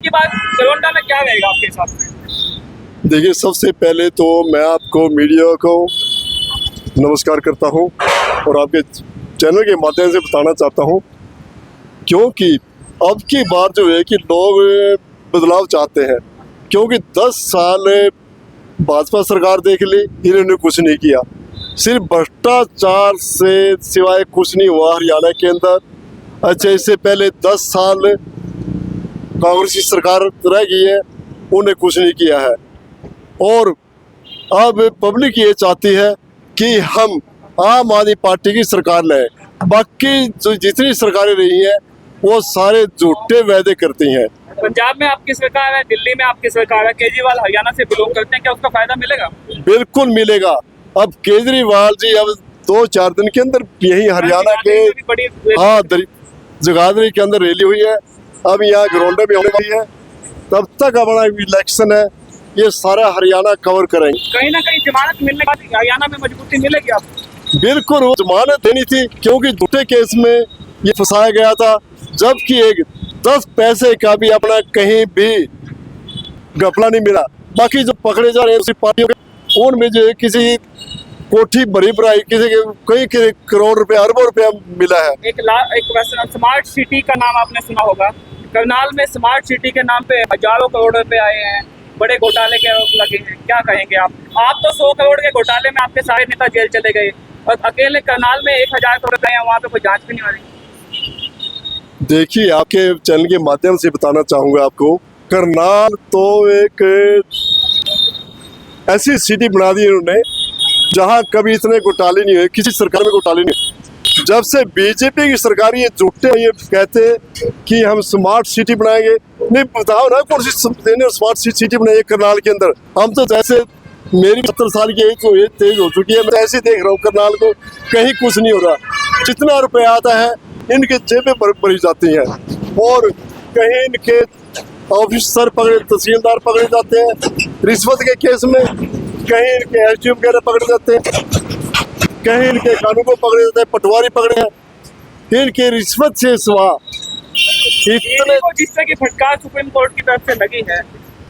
की बार गलोंडा में क्या रहेगा आपके हिसाब से? देखिए, सबसे पहले तो मैं आपको मीडिया को नमस्कार करता हूं और आपके चैनल के माध्यम से बताना चाहता हूं, क्योंकि अब की बार जो है कि लोग बदलाव चाहते हैं, क्योंकि 10 साल भाजपा सरकार देख ली, इन्होंने कुछ नहीं किया, सिर्फ भ्रष्टाचार से सिवाय कुछ नहीं हुआ हरियाणा के अंदर। अच्छा, इससे पहले 10 साल कांग्रेस की सरकार रह गई है, उन्हें कुछ नहीं किया है। और अब पब्लिक ये चाहती है कि हम आम आदमी पार्टी की सरकार लाए। बाकी जो जितनी सरकारें रही हैं वो सारे झूठे वादे करती हैं। पंजाब में आपकी सरकार है, दिल्ली में आपकी सरकार है, केजरीवाल हरियाणा से बिलोंग करते हैं, क्या उसका फायदा मिलेगा? बिल्कुल मिलेगा। अब केजरीवाल जी अब 2-4 दिन के अंदर यही हरियाणा के जगाधरी के अंदर रैली हुई है, अब यहाँ गरोंडा भी होने वाली है। तब तक अपना इलेक्शन है, ये सारा हरियाणा कवर करेंगे। कहीं ना कहीं जमानत मिलने के बाद हरियाणा में मजबूती मिलेगी आपको? बिल्कुल, वो जमानत देनी थी, क्योंकि झूठे केस में ये फंसाया गया था, जबकि एक 10 पैसे का भी अपना कहीं भी घपला नहीं मिला। बाकी जो पकड़े जा रहे हैं उसी पार्टियों के, उनमें जो है किसी कोठी भरी भराई, किसी के कई करोड़ रुपया, अरबों रुपया मिला है। एक वैसे स्मार्ट सिटी का नाम आपने सुना होगा, करनाल में स्मार्ट सिटी के नाम पे हजारों करोड़ रुपए आए हैं, बड़े घोटाले के आरोप लगे हैं, क्या कहेंगे आप? तो 100 करोड़ के घोटाले में आपके सारे नेता जेल चले गए और अकेले करनाल में 1000 करोड़ रुपए हैं, वहाँ पे कोई जांच भी नहीं हो रही। देखिए, आपके चैनल के माध्यम से बताना चाहूंगा आपको, करनाल तो एक ऐसी सिटी बना दी इन्होंने जहां कभी इतने घोटाले नहीं हुए, किसी सरकार में घोटाले नहीं हुए। जब से बीजेपी की सरकार ये झूठे ये कहते हैं कि हम स्मार्ट सिटी बनाएंगे, नहीं बताओ ना कौन सी स्मार्ट सिटी बनाई है करनाल के अंदर। हम तो जैसे मेरी 70 साल की एज तो तेज हो चुकी है, मैं ऐसे देख रहा हूँ करनाल को, कहीं कुछ नहीं हो रहा। जितना रुपया आता है इनके जेबें भरी जाती हैं, और कहीं इनके ऑफिसर पकड़े, तहसीलदार पकड़े जाते हैं रिश्वत के केस में, कहीं इनके एसडीएम वगैरह पकड़े जाते हैं, कहीं इनके कानून को पकड़े जाते हैं, पटवारी पकड़े हैं। इनके रिश्वत से सिवा इतने जिस तरह की फटकार सुप्रीम कोर्ट की तरफ से लगी है,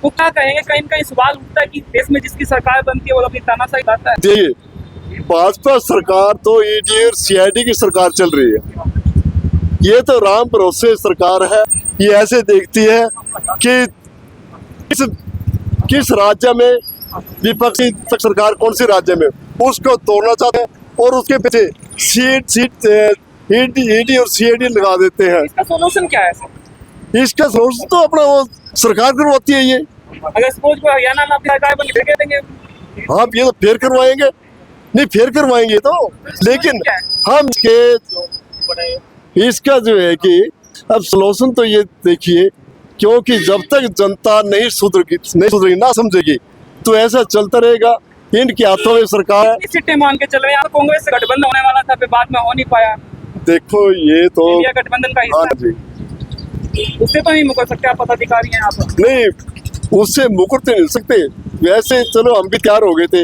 वो क्या कहेंगे? कहीं न कहीं सवाल उठता है कि देश में जिसकी सरकार बनती है वो अपनी तानाशाही लाता है। देखिए, भाजपा सरकार तो ईडी और सीआईडी की सरकार चल रही है, ये तो राम भरोसे सरकार है। ये ऐसे देखती है कि किस राज्य में विपक्षी सरकार कौन सी राज्य में, उसको तोड़ना चाहते हैं और उसके पीछे ईडी और सीआईडी लगा देते हैं। इसका सोल्यूशन क्या है सर? इसका सोल्यूशन तो अपना वो सरकार करवाती है। ये अगर सपोज को हरियाणा में अपनी सरकार बन के देंगे, हाँ, ये तो फेर करवाएंगे, नहीं फेर करवाएंगे तो, लेकिन हम इसका जो है कि अब सोल्यूशन तो ये देखिए, क्योंकि जब तक जनता नहीं सुधरेगी ना समझेगी, तो ऐसा चलता रहेगा। इनके हाथों में सरकार है। सीटें मान के चल रहे हैं, कांग्रेस से गठबंधन होने वाला था, फिर बाद में हो नहीं पाया। देखो, ये तो इंडिया गठबंधन का हिस्सा जी, उससे तो नहीं मुकर सकते आप, पदाधिकारी हैं आप। नहीं, उससे मुकर तो नहीं सकते। वैसे चलो हम भी तैयार हो गए थे,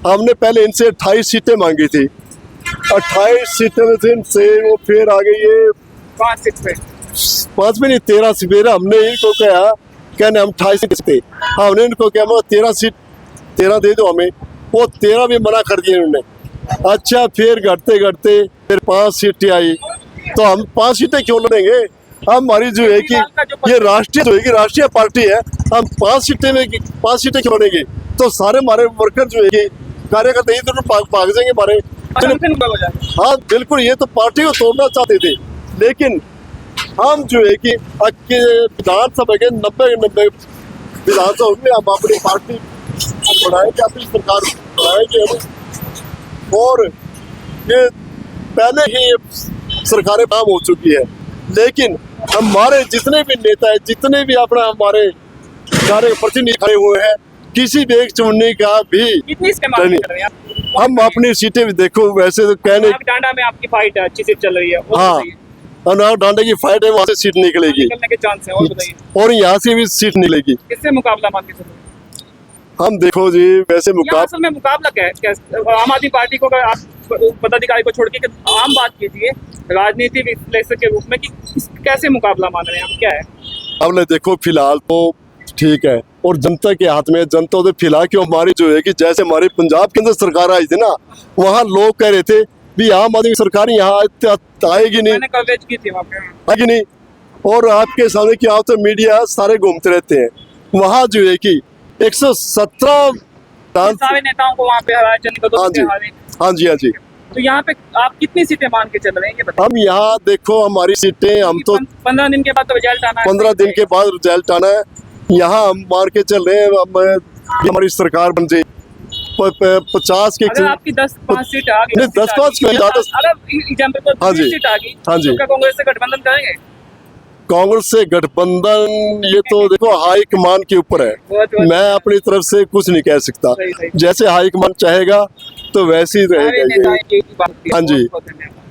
हमने पहले इनसे 28 सीटें मांगी थी, 28 सीटें में से इनसे वो फिर आ गई है 5 सीट पे, 5 में नहीं 13 सीट। हमने इनको कहा, कहने हम 28 सीट थे, हमने इनको कहा 13 दे दो हमें, वो 13 भी मना कर दिए उन्होंने। अच्छा, फिर घटते घटते फिर 5 सीटें आई, तो हम 5 सीटें क्यों लड़ेंगे? हमारी जो है कि ये राष्ट्रीय पार्टी है, हम 5 सीटें क्यों लड़ेंगे? तो सारे हमारे वर्कर जो है कि कार्यकर्ता इधर भाग जाएंगे हमारे। हाँ बिल्कुल, ये तो पार्टी को तोड़ना चाहते थे, लेकिन हम जो है कि विधानसभा के 90 विधानसभा में हम अपनी पार्टी बढ़ाएंगे, अपनी सरकार बढ़ाएंगे। और ये पहले ही सरकारें काम हो चुकी है, लेकिन हमारे जितने भी नेता है, जितने भी अपना हमारे प्रतिनिधि खड़े हुए हैं, किसी भी एक चुनने का भी हम अपनी सीटें भी देखो। वैसे तो कहने डांडा में आपकी फाइट है, अच्छी सीट चल रही है। हाँ, अनार डांडे की फाइट है, वहाँ से सीट निकलेगी, निकलने के चांस है। और बताइए, और यहाँ से भी सीट निकलेगी। किससे मुकाबला मान के चलो? हम देखो जी, वैसे असल में मुकाबला क्या है? आम आदमी पार्टी को, अगर आप पदाधिकारी को छोड़ के आम बात कीजिए राजनीति विश्लेषक के रूप में, कि कैसे मुकाबला मान रहे हैं आप, क्या है? अब ले देखो फिलहाल तो ठीक है, और जनता के हाथ में, जनता तो फिलहाल क्यों हमारी जो है कि जैसे हमारी पंजाब के अंदर सरकार आई थी ना, वहाँ लोग कह रहे थे भी आम आदमी सरकार यहाँ आएगी नहीं, मैंने कवरेज की थी वहाँ पे। आएगी नहीं। और आपके सामने क्या होता है, मीडिया सारे घूमते रहते हैं, वहाँ जो है कि 117 सारे नेताओं को वहाँ पे हराया, चंद हाँ जी, हाँ जी, हाँ जी। तो यहाँ पे आप कितनी सीटें मान के चल रहे हैं ये बताइए। हम यहाँ देखो हमारी सीटें, हम तो 15 दिन के बाद तो रिजल्ट आना है। 15 दिन के बाद रिजल्ट आना है, यहाँ हम मार के चल रहे हैं हमारी सरकार बन जाए 50 के। अगर आपकी 10-5 सीट आ गई, नहीं, 10-5 क्यों, ज़्यादा। अगर एग्जाम्पल हाँ पर जी, सीट आ गई, हाँ जी। तो क्या कांग्रेस से गठबंधन करेंगे? कांग्रेस से गठबंधन ये तो देखो हाईकमान के ऊपर है, बहुत- मैं अपनी तरफ से कुछ नहीं कह सकता, सही- सही। जैसे हाईकमान चाहेगा तो वैसे ही सारे रहेगा नेता ये। एक ही बात होती है। हाँ जी। बहुत- बहुत धन्यवाद।